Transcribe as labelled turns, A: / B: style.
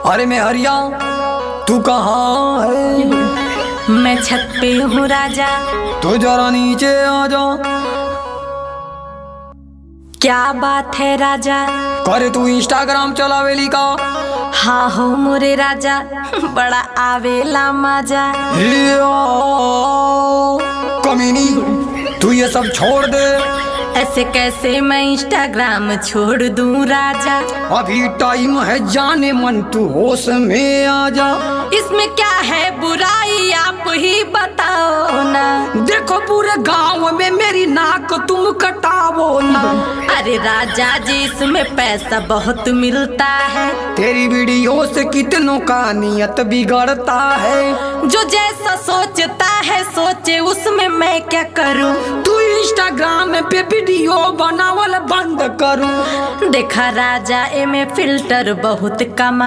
A: अरे मैं हरिया, तू कहाँ है?
B: मैं छत पे हूँ राजा।
A: तो जरा नीचे आ जा।
B: क्या बात है राजा?
A: करे तू इंस्टाग्राम चलावेली का?
B: हाँ हो मोरे राजा, बड़ा आवेला मजा।
A: कमीनी, तू ये सब छोड़ दे।
B: ऐसे कैसे मैं इंस्टाग्राम छोड़ दूं राजा?
A: अभी टाइम है जाने मन, तू होश में आ जा।
B: इसमें क्या है बुराई, आप ही बताओ ना।
A: देखो पूरे गांव में मेरी नाक तुम कटावो ना।
B: अरे राजा जी, इसमें पैसा बहुत मिलता है।
A: तेरी वीडियो से कितनों का नियत बिगड़ता है।
B: जो जैसा सोचता है सोचे, उसमें मैं क्या करूं?
A: तू इंस्टाग्राम पे वीडियो बनावल बंद करूं।
B: देखा राजा, एमे फिल्टर बहुत कम